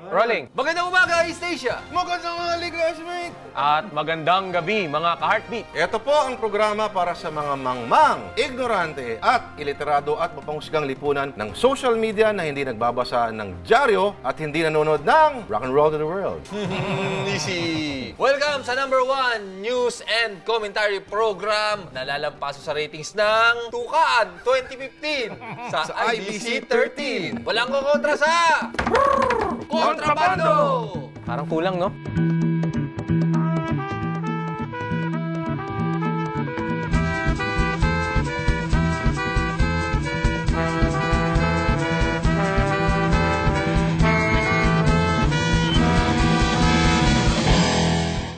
Rolling. Magandang umaga, East Asia. Magandang umaga, classmate. At magandang gabi, mga ka-heartbeat. Ito po ang programa para sa mga mangmang, ignorante at iliterado at mapangusgang lipunan ng social media na hindi nagbabasa ng dyaryo at hindi nanonood ng Rock and Roll to the World. Easy. Welcome sa #1 news and commentary program na lalampaso sa ratings ng Tukaan 2015 sa IBC 13. Walang kukontra sa Kontrabando! Parang kulang, no?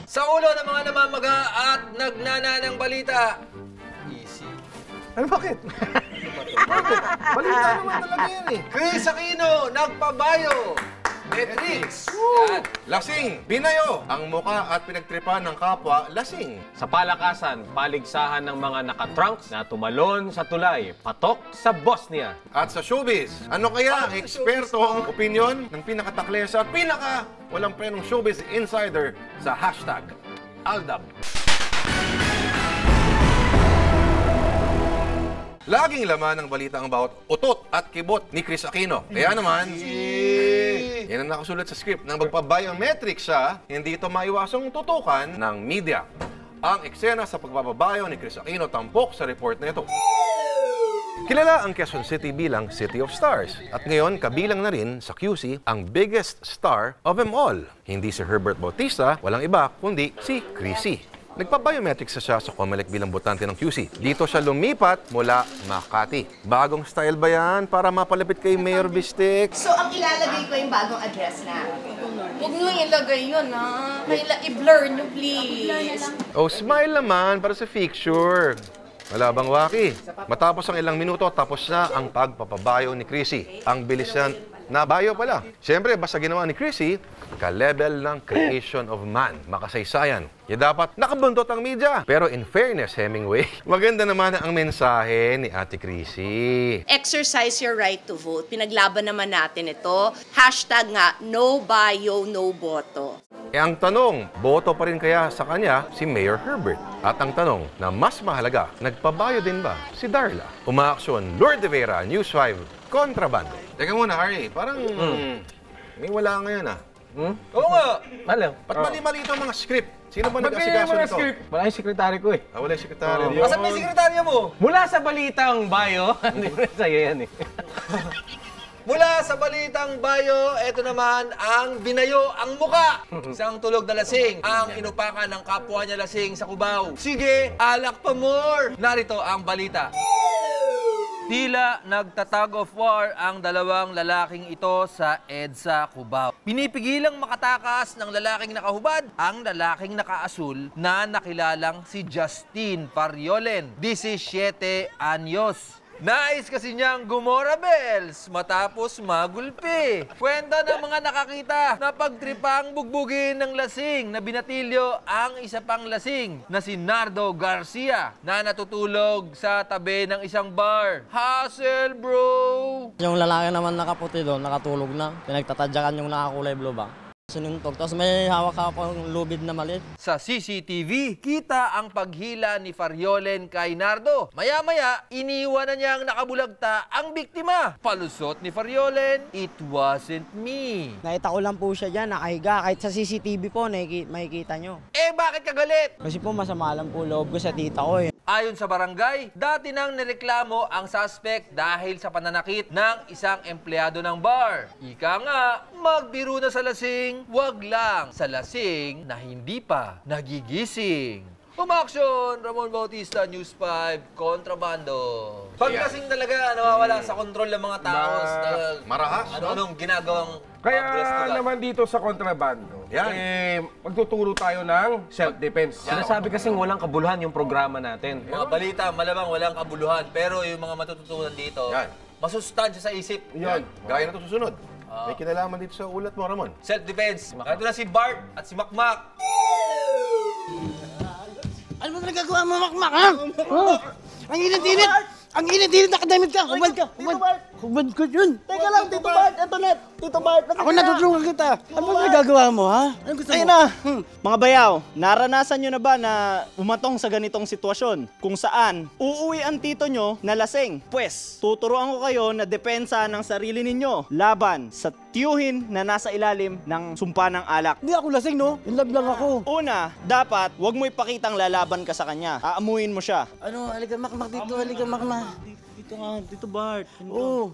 Sa ulo ng mga namamaga at nagnana ng balita. Easy. Ano, bakit? Balita naman talaga yan eh. Chris Aquino, nagpabayo. Matrix. Yan. Lasing, binayo ang muka at pinagtripan ng kapwa lasing. Sa palakasan, paligsahan ng mga nakatrunks na tumalon sa tulay, patok sa Bosnia. At sa showbiz, ano kaya ang ekspertong opinyon ng pinakataklesa at pinaka walang prenong showbiz insider sa hashtag Aldab. Laging laman ng balita ang bawat utot at kibot ni Chris Aquino. Kaya naman, yan ang nakasulat sa script ng magpabiometric siya, hindi ito maiwasong tutukan ng media. Ang eksena sa pagbababayo ni Chris Aquino tampok sa report na ito. Kilala ang Quezon City bilang City of Stars at ngayon kabilang na rin sa QC ang biggest star of them all. Hindi si Herbert Bautista, walang iba kundi si Chrissy. Nagpa-biometrics siya sa Comelec bilang botante ng QC. Dito siya lumipat mula Makati. Bagong style ba yan para mapalapit kay Mayor Bistek? So, ang ilalagay ko yung bagong address na. Huwag nyo ilagay yun, ha? I-blur nyo, please. Oh, smile naman para sa picture. Wala bang waki? Matapos ang ilang minuto, tapos na ang pagpapabayo ni Chrissy. Ang bilis yan na bayo pala. Siyempre, basta ginawa ni Chrissy, ka-level ng creation of man, makasaysayan. Kaya dapat nakabuntot ang media. Pero in fairness, Hemingway, maganda naman ang mensahe ni Ate Chrissy. Exercise your right to vote. Pinaglaban naman natin ito. Hashtag nga, no bio, no boto. E ang tanong, boto pa rin kaya sa kanya si Mayor Herbert? At ang tanong na mas mahalaga, nagpabayo din ba si Darla? Umaaksyon, Lourdes de Vera, News 5, Kontrabando. Teka muna, Harry, parang may wala ngayon ah. Oo nga. Alam. Ba't mali-mali ito ang mga script? Sino ba nag-asikaso nito? Wala yung sekretary ko eh. Wala yung sekretary. Asan ba yung sekretarya mo? Mula sa balitang bio, hindi ko rin sa'yo yan eh. Mula sa balitang bayo, eto naman ang binayo ang muka. Isang tulog na lasing ang inupakan ng kapwa niya lasing sa Cubao. Sige, alak pa more! Narito ang balita. Tila nagtatag of war ang dalawang lalaking ito sa EDSA Cubao. Pinipigilang makatakas ng lalaking nakahubad ang lalaking nakaasul na nakilalang si Justin Pariolen, 17 anyos. Nais kasi niyang gumora bells matapos magulpi. Kwenta ng mga nakakita na pagtripang bugbugin ng lasing na binatilyo ang isa pang lasing na si Nardo Garcia na natutulog sa tabi ng isang bar. Hassle, bro! Yung lalaki naman nakaputi doon, nakatulog na. Pinagtatadyakan yung nakakulay blue ba? Sinuntog. Tapos may hawak ka pang lubid na maliit. Sa CCTV, kita ang paghila ni Fariolen kay Nardo. Maya-maya, iniwan na niyang nakabulagta ang biktima. Palusot ni Fariolen, "It wasn't me." Nakita ko lang po siya dyan, nakahiga. Kahit sa CCTV po, makikita nyo. Eh, bakit ka galit? Kasi po masama lang po loob ko sa tita ko eh. Ayon sa barangay, dati nang nireklamo ang suspect dahil sa pananakit ng isang empleyado ng bar. Ika nga, magbiro na sa lasing, wag lang sa lasing na hindi pa nagigising. Umaksyon, Ramon Bautista, News 5, Kontrabando. Pagkasing talaga nawawala sa kontrol ng mga tao. Marahas, Ano-anong ginagawang Kaya naman dito sa kontrabando, magtuturo tayo ng self-defense. Sinasabi kasing walang kabuluhan yung programa natin. Mga balita, malamang walang kabuluhan. Pero yung mga matututunan dito, masustansya sa isip. Yan. Gaya na ito susunod. May kinalaman dito sa ulat mo, Ramon. Self-defense. Ito na si Bart at si Makmak. Ano ba nagagawa mo, Makmak, ha? Oh, ang init-init! Ang init-init, nakadamit ka! Umad ka! Umad! Hubad ko yun. Teka lang, Tito Bart. Ito net. Tito Bart. Ako natutulungan kita. Ano ba nagagawa mo, ha? Ano gusto mo? Ayun na. Mga bayaw, naranasan nyo na ba na umatong sa ganitong sitwasyon? Kung saan, uuwi ang tito nyo na lasing. Pwes, tuturuan ko kayo na depensa ng sarili ninyo laban sa tiyuhin na nasa ilalim ng sumpa ng alak. Hindi ako lasing, no? In love lang ako. Una, dapat wag mo ipakitang lalaban ka sa kanya. Aamuin mo siya. Ano, halika makmak dito, halika makmak. Dito nga, Tito Bart. Oo.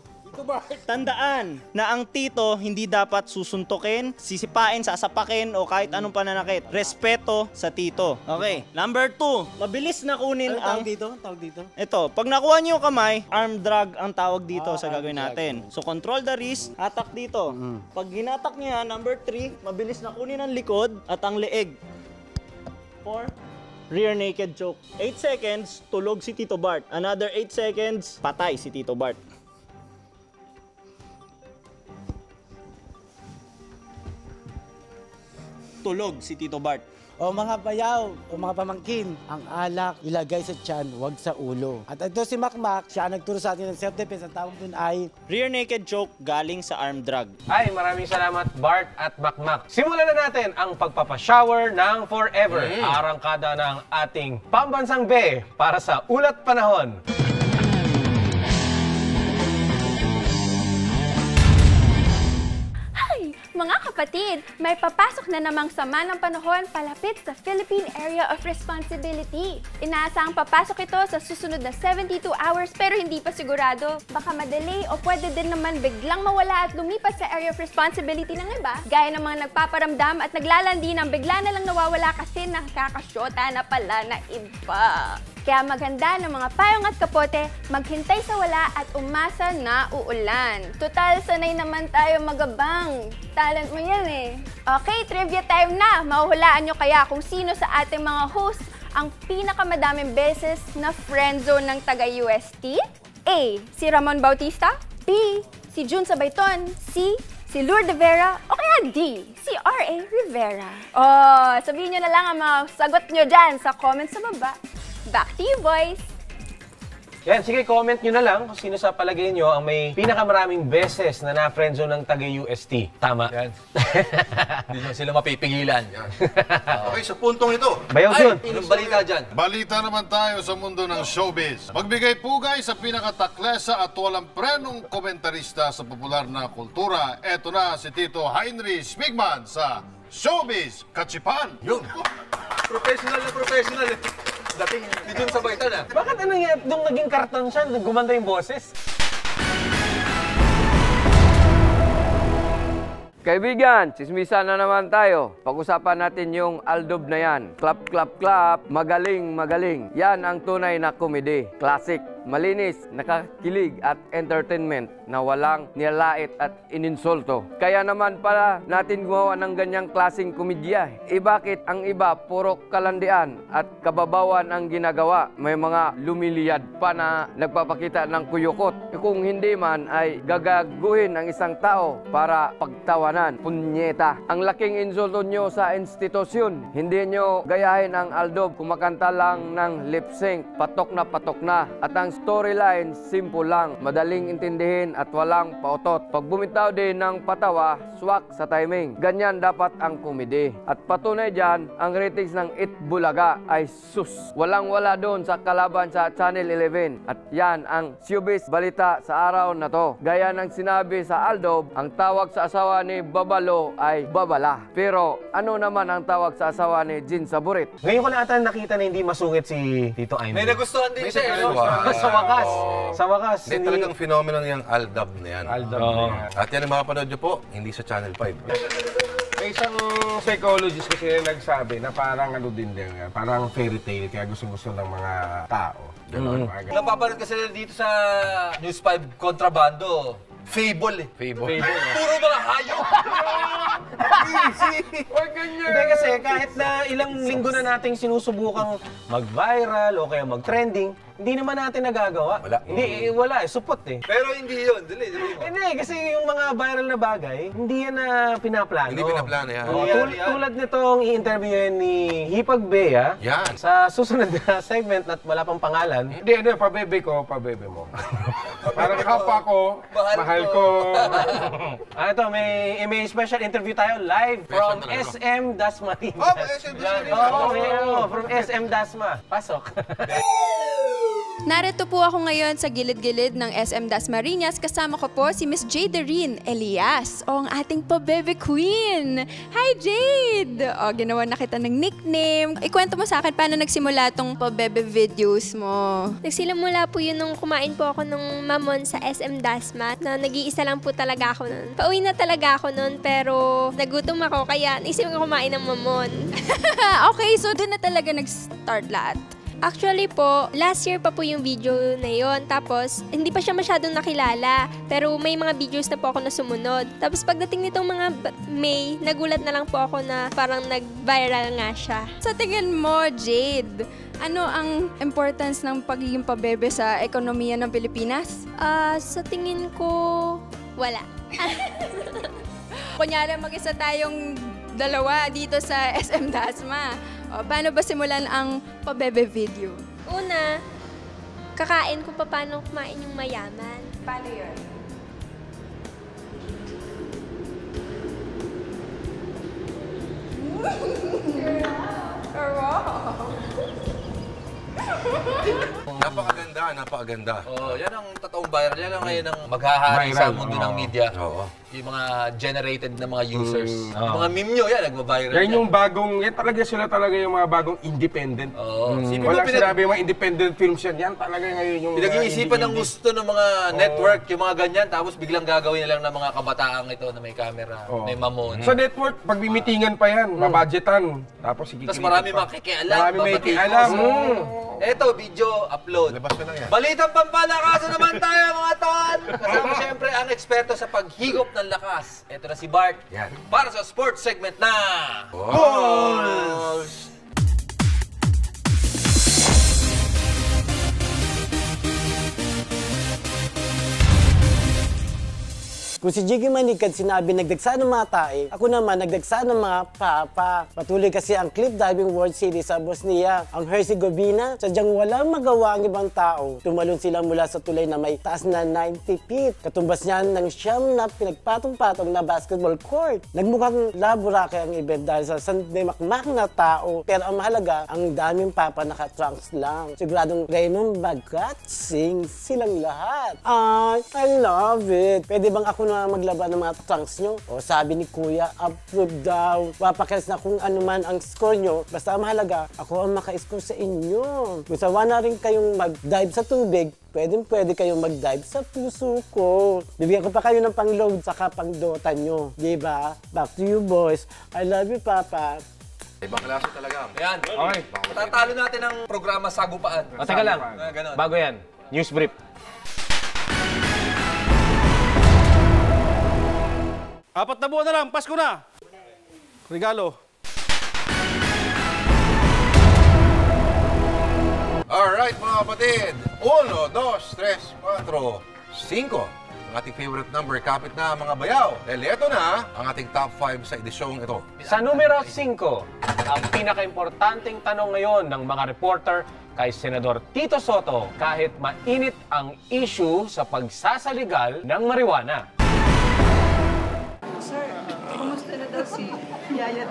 Tandaan na ang tito hindi dapat susuntukin, sisipain, sasapakin o kahit anong pananakit. Respeto sa tito. Okay. Number 2, mabilis na kunin Ano ang... tawag dito? Tawag dito? Ito, pag nakuha niyo yung kamay, arm drag ang tawag dito sa gagawin natin. So control the wrist, hatak dito. Pag hinatak niya, number 3, mabilis na kunin ang likod at ang leeg. 4, rear naked choke. 8 seconds, tulog si Tito Bart. Another 8 seconds, patay si Tito Bart. Tulog si Tito Bart. O mga bayaw, o mga pamangkin, ang alak ilagay sa tiyan, wag sa ulo. At ito si Makmak, siya ang nagturo sa atin ng self-defense. Ang tawag dun ay... Rear naked choke galing sa arm drag. Ay, maraming salamat Bart at Makmak. Simulan na natin ang pagpapashower ng Forever. Arangkada ng ating pambansang be para sa ulat panahon. Mga kapatid, may papasok na namang sama ng panahon palapit sa Philippine Area of Responsibility. Inaasahang papasok ito sa susunod na 72 hours pero hindi pa sigurado. Baka madelay o pwede din naman biglang mawala at lumipas sa Area of Responsibility ng iba. Gaya ng mga nagpaparamdam at naglalandi nang bigla na lang nawawala kasi nakakasyota na pala na iba. Kaya maganda ng mga payong at kapote, maghintay sa wala at umasa na uulan. Total, sanay naman tayo magabang. Talent mo yan eh. Okay, trivia time na. Mahuhulaan nyo kaya kung sino sa ating mga host ang pinakamadaming beses na friendzone ng taga-UST? A. Si Ramon Bautista. B. Si Jun Sabayton. C. Si Lourdes Vera. O kaya D. Si R.A. Rivera. Oh, sabihin nyo na lang ang mga sagot nyo dyan sa comments sa baba. Back to you, boys! Yan, sige, comment nyo na lang kung sino sa palagay nyo ang may pinakamaraming beses na na-friendzone ng taga-UST. Tama? Yan. Hindi na sila mapipigilan. Okay, sa puntong ito. Bayaw Ay, yun. anong balita dyan? Balita naman tayo sa mundo ng showbiz. Magbigay pugay sa pinakataklesa at walang prenong komentarista sa popular na kultura. Eto na si Tito Heinrich Smigman sa Showbiz Kachipan. Yun. Professional na professional. Dating ni Jun Sabayton ah. Bakit ano yan? Nung naging karton siya, gumanda yung boses? Kaibigan, chismisan na naman tayo. Pag-usapan natin yung Aldob na yan. Clap, clap, clap. Magaling, magaling. Yan ang tunay na komedy. Classic, malinis, nakakilig at entertainment na walang nilalait at ininsulto. Kaya naman pala natin gumawa ng ganyang klaseng komedya. Bakit ang iba puro kalandian at kababawan ang ginagawa? May mga lumiliyad pa na nagpapakita ng kuyukot. Kung hindi man ay gagaguhin ang isang tao para pagtawanan. Punyeta. Ang laking insulto nyo sa institusyon. Hindi nyo gayahin ang Aldob. Kumakanta lang ng lip sync. Patok na. At ang storyline, simple lang. Madaling intindihin at walang pautot. Pag bumitaw din ng patawa, swak sa timing. Ganyan dapat ang komedy. At patunay dyan, ang ratings ng It Bulaga ay sus. Walang-wala doon sa kalaban sa Channel 11. At yan ang showbiz balita sa araw na to. Gaya ng sinabi sa Aldob, ang tawag sa asawa ni Babalo ay babala. Pero ano naman ang tawag sa asawa ni Jin Saburit? Ngayon ko na ata nakita na hindi masungit si Tito Aimee. May nagustuhan din siya. Sa wakas. Sa wakas. Hindi talagang phenomenon yung Aldab na yan. Aldab na yan. At yan ang makapanood nyo po, hindi sa Channel 5. May isang psychologist kasi na nagsabi na parang ano din yan, parang fairy tale, kaya gusto-gusto ng mga tao. Napapanood kasi dito sa News 5 Kontrabando. Fable eh. Fable. Puro mga hayop. Easy. Huwag ganyan. Hindi kasi kahit na ilang linggo na nating sinusubukang mag-viral o kaya mag-trending, hindi naman natin nagagawa. Wala. Hindi, wala. Supot eh. Pero hindi yun. Dali mo. Hindi, kasi yung mga viral na bagay, hindi yan na pinaplano. Hindi pinaplano yan. Tulad nitong i-interviewin ni Hipag Bea sa susunod na segment at wala pang pangalan. Hindi, pabebe ko, pabebe mo. Parang kapwa ko, mahal ko. Ito, may special interview tayo live from SM Dasmariñas. SM Dasmariñas. From SM Dasma. Pasok. Narito po ako ngayon sa gilid-gilid ng SM Dasmariñas. Kasama ko po si Miss Jaderine Elias, o ang ating pabebe queen. Hi, Jade! O, ginawa na kita ng nickname. Ikwento mo sa akin paano nagsimula tong pabebe videos mo. Nagsimula po yun nung kumain po ako nung mamon sa SM Dasma na nag-iisa lang po talaga ako nun. Pauwi na talaga ako nun pero nagutom ako kaya naisip ko kumain ng mamon. Okay, so doon na talaga nag-start lahat. Actually po, last year pa po yung video na yon. Tapos, hindi pa siya masyadong nakilala. Pero may mga videos na po ako na sumunod. Tapos pagdating nitong mga May, nagulat na lang po ako na parang nag-viral nga siya. Sa tingin mo, Jade, ano ang importance ng pagiging pabebe sa ekonomiya ng Pilipinas? Sa tingin ko, wala. Kunyari, mag-isa tayong dalawa dito sa SM Dasma. O, paano ba simulan ang pabebe video? Una, kakain kung paano kumain yung mayaman. Paano yun? Napakaganda. Oh, yan ang totoong viral. Yan ang ngayon ang maghahari sa mundo ng media. Yung mga generated na mga users. Yung mga meme nyo, yan, nagbabiral. Yan yung bagong, yan talaga sila talaga yung mga bagong independent. Walang sinabi yung mga independent films yan. Yan talaga ngayon yung pinag-iisipan ng gusto ng mga network, yung mga ganyan, tapos biglang gagawin na lang ng mga kabataang ito na may camera, may mamon. Sa network, pag bimitingan pa yan, mabudgetan. Tapos marami makikialam. Marami may kialam. Eto, video upload. Balitang pampalakasan naman tayo, mga ton! Kasama siyempre ang eksperto sa paghigop ng lakas. Ito na si Bart. Para sa sports segment na... Balls! Kung si Jiggy Manikad sinabi nagdagsa ng mga tae, ako naman nagdagsa ng mga papa. Patuloy kasi ang Cliff Diving World Series sa Bosnia, ang Herzegovina, sadyang walang magawa ang ibang tao. Tumalon sila mula sa tulay na may taas na 90 feet. Katumbas niyan ng siyam na pinagpatong-patong na basketball court. Nagmukhang laborake ang event dahil sa sandemakmak na tao. Pero ang mahalaga, ang daming papa naka-trunks lang. Siguradong Raynon Bagatsing silang lahat. I love it. Pwede bang ako na maglaban ng mga trunks nyo? O sabi ni Kuya, approve daw. Papakilas na kung ano man ang score nyo. Basta mahalaga, ako ang maka-score sa inyo. Kung sawa na rin kayong mag-dive sa tubig, pwede kayong mag-dive sa puso ko. Bibigyan ko pa kayo ng pang-load sa pang-dota nyo. Diba? Back to you, boys. I love you, Papa. Ibang klase talaga. Ayan. Okay. Tatalo natin ang programa Sagupaan. Teka lang. Bago yan. News brief. Apat na buwan na lang, Pasko na! Regalo. Alright mga kapatid. 1, 2, 3, 4, 5. Ang ating favorite number, kapit na mga bayaw. Dahil ito na ang ating top 5 sa edisyong ito. Sa numero 5, ang pinaka-importanting tanong ngayon ng mga reporter kay Senador Tito Soto kahit mainit ang issue sa pagsasaligal ng marijuana. Sir, kumusta na daw si Yaya?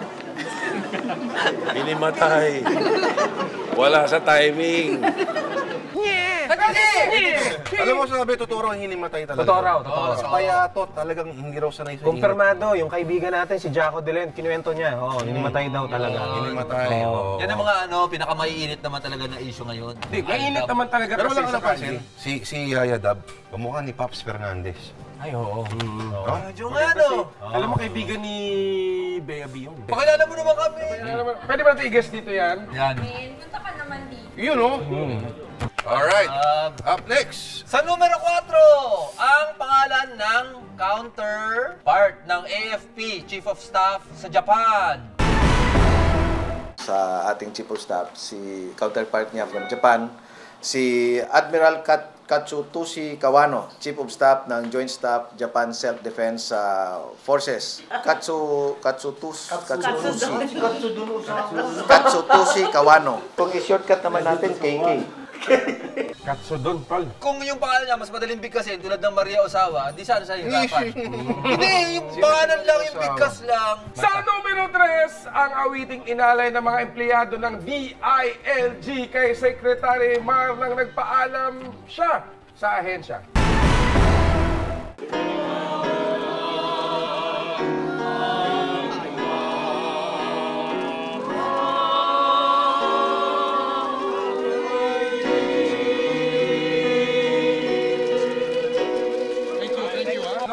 Hinimatay. Wala sa timing. Alam mo sabi, totoo raw hinimatay talaga. Totoo raw. Kaya to, talagang hindi raw sanay sa kumpirmado, yung kaibigan natin, si Jaco Delen, kinuwento niya. Hinimatay daw talaga. Hinimatay. Yan ang mga pinakamaiinit naman talaga na issue ngayon. Mainit naman talaga. Pero wala ka napansin, si Yaya Dab, kamukha ni Pops Fernandez. Ay, oo. Yung ano? Alam mo, kaibigan ni Bea B yun. Pakilala mo naman kami. Pwede ba natin i-guess dito yan? Yan. Punta ka naman dito. Yun, oh. Alright. Up next. Sa numero 4, ang pangalan ng counterpart ng AFP, Chief of Staff sa Japan. Sa ating Chief of Staff, si counterpart niya from Japan, si Admiral Katsutoshi Kawano, Chief of Staff ng Joint Staff Japan Self-Defense Forces. Katsutoshi Kawano. Kung i-shortcut naman natin, KK. Katsudon, Pal. Kung yung pangalan niya mas madaling bigkasin tulad ng Maria Osawa, di sana siya hirapan. Hindi, yung pangalan lang, yung bigkas lang. Sa numero 3, ang awiting inalay ng mga empleyado ng DILG kay Secretary Mar nang nagpaalam siya sa ahensya.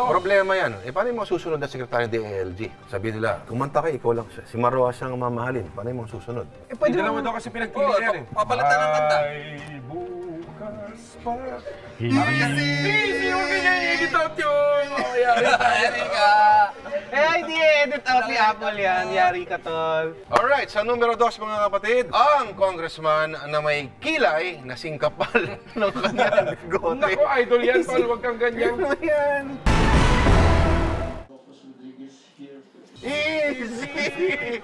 Problema yan. Paano yung mga susunod na sekretary ng DILG? Sabi nila, kumanta kayo, ikaw lang siya. Si Marroas ang mamahalin. Paano yung mga susunod? Pwede dalawa daw kasi pinagpilihan. Papalitan ng kanta. Ay, bukas pa. Easy! Huwag kanya i-edit out yun! Yari ka! Hindi edit out ni Apple yan. Yari ka, tol. Alright, sa numero 2 mga kapatid, ang congressman na may kilay na singkapal ng kanyang bigote. Naku, idol yan, Pal. Huwag kang ganyan. Yan. Easy!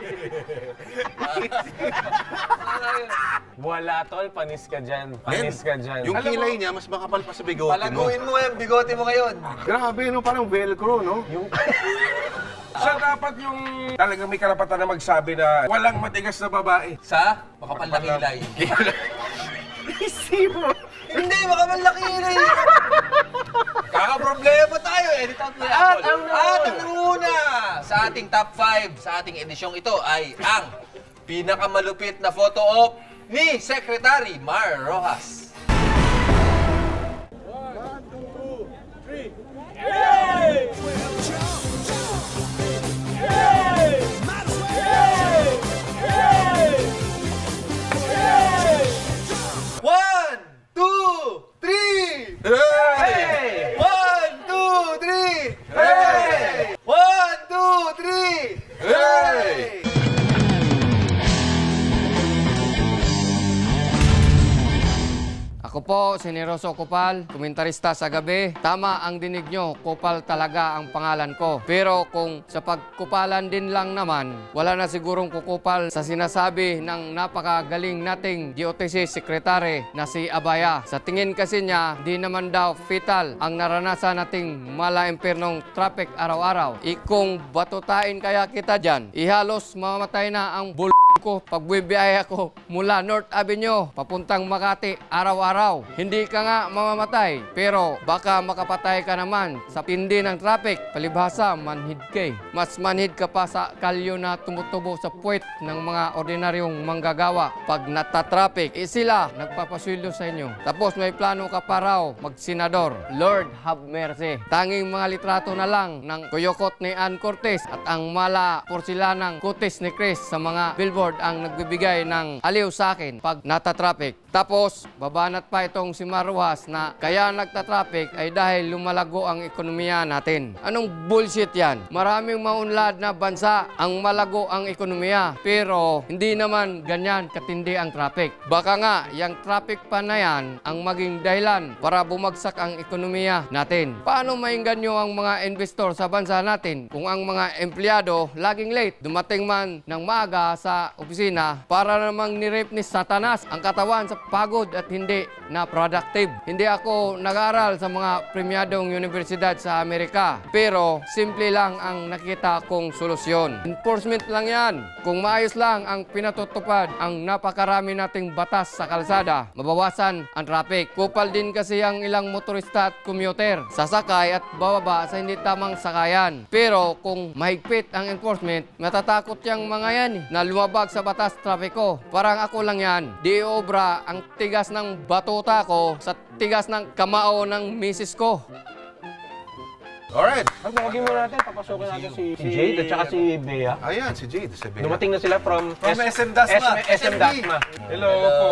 Wala, tol. Panis ka dyan. Panis ka dyan. Yung kilay niya, mas makapal pa sa bigote mo. Palaguin mo yung bigote mo ngayon. Grabe, no? Parang velcro, no? Siya dapat yung talagang may karapatan na magsabi na walang matigas na babae. Sa makapal na kilay. Easy mo. Hindi, makapal na kilay. Kakaproblema tayo. Edit out mo yung Apple. At ang nanguna sa ating top 5 sa ating edisyong ito ay ang pinakamalupit na photo op ni Secretary Mar Rojas. 1, 2, 3. Yay! One, two, three! Hey! 1, 2, 3! Hey! 1, 2, 3! Hey! Ako po, si Neroso Kupal, komentarista sa gabi. Tama ang dinig nyo, Kupal talaga ang pangalan ko. Pero kung sa pagkupalan din lang naman, wala na sigurong kukupal sa sinasabi ng napakagaling nating DOTC Secretary na si Abaya. Sa tingin kasi niya, di naman daw fatal ang naranasan nating mala-impernong traffic araw-araw. Kung batutain kaya kita dyan, ihalos mamamatay na ang ko pag bibiyaya ako mula North Avenue papuntang Makati araw-araw. Hindi ka nga mamamatay, pero baka makapatay ka naman sa tindi ng traffic. Palibhasa, manhid ka. Mas manhid ka pa sa kalyo na tumutubo sa puwet ng mga ordinaryong manggagawa. Pag natatraffic, sila nagpapasweldo sa inyo. Tapos may plano ka pa raw magsenador. Lord have mercy. Tanging mga litrato na lang ng kuyokot ni Ann Cortez at ang mala porsilanang kutis ni Chris sa mga billboard ang nagbibigay ng aliw sa akin pag natatraffic. Tapos, babanat pa itong si Marroas na kaya nagtatraffic ay dahil lumalago ang ekonomiya natin. Anong bullshit yan? Maraming maunlad na bansa ang malago ang ekonomiya, pero hindi naman ganyan katindi ang traffic. Baka nga, yung traffic pa na yan ang maging dahilan para bumagsak ang ekonomiya natin. Paano maingganyo ang mga investor sa bansa natin kung ang mga empleyado laging late, dumating man ng maaga sa opisina para namang nirape ni Satanas ang katawan sa pagod at hindi na productive. Hindi ako nag-aaral sa mga premyadong universidad sa Amerika, pero simple lang ang nakita kong solusyon. Enforcement lang yan. Kung maayos lang ang pinatutupad ang napakarami nating batas sa kalsada, mabawasan ang traffic. Kupal din kasi ang ilang motorista at commuter, sasakay at bababa sa hindi tamang sakayan. Pero kung mahigpit ang enforcement, matatakot yung mga yan na lumabag sa batas trapiko. Parang ako lang yan. Di obra ang tigas ng batuta ko sa tigas ng kamao ng misis ko. Alright. Tawagin mo natin, papasukin natin si Jade at saka si Bea. Ayan, si Jade. Si Bea. Dumating na sila from SM Dasma. SM Dasma. Hello po.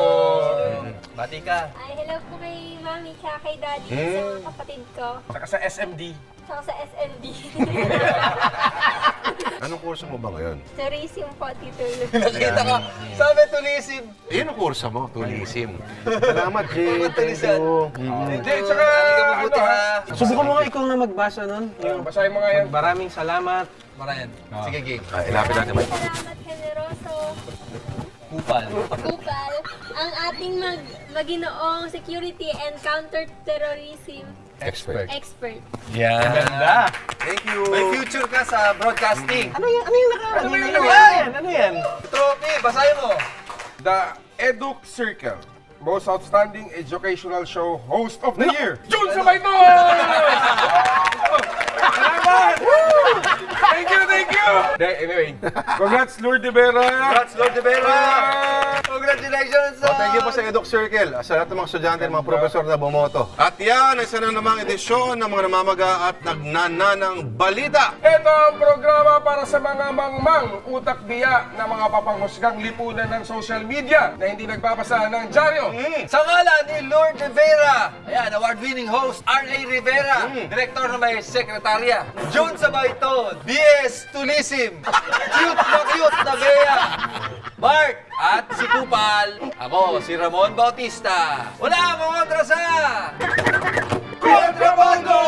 Bati ka. Ay, hello po kay Mami tsaka kay Daddy sa mga kapatid ko. Saka sa SMD. Tsaka sa SMD. Anong kurso mo ba ngayon? Tourism po, Tito Lu. Nakita ka, sabi tulisim. Yan ang kurso mo, tulisim. Salamat, Jay. Thank Tulisan. you. Hindi, tsaka Mabuti ha. Subukan mo nga ikaw nga magbasa nun. Basahin mo nga yan. Maraming salamat. Marayan. Sige, game. Ilapit natin, Mike. Salamat, generoso. Kupal. Kupal, ang ating maginoong security and counter-terrorism Expert. expert. Yan. Ganda. Thank you. May future ka sa broadcasting. Ano yung Ano yan? yan? Ano yan? Trophy, basahin mo. The Educ Circle, Most Outstanding Educational Show Host of the Year, Jun Sabayton! Salamat! Thank you, thank you! Anyway, congrats, Lord de Vera! Congrats, Lord de Vera! Congratulations! Thank you po sa Educ Circle, sa lahat ng mga estudyante at mga profesor na bumoto. At yan, isa na namang edisyon ng mga namamaga at nagnananang balita. Ito ang programa para sa mga mangmang utak biya na mga papanghusgang lipunan ng social media na hindi nagbabasa ng dyaryo. Sa ngalan ni Lord de Vera, ayan, award-winning host, R.A. Rivera, Director na may Sekretarya, Jun Sabayton, B.S. Tulisim, cute na Bea, Mark, at si Kupal, ako, si Ramon Bautista. Wala akong kontra sa... Kontrabando!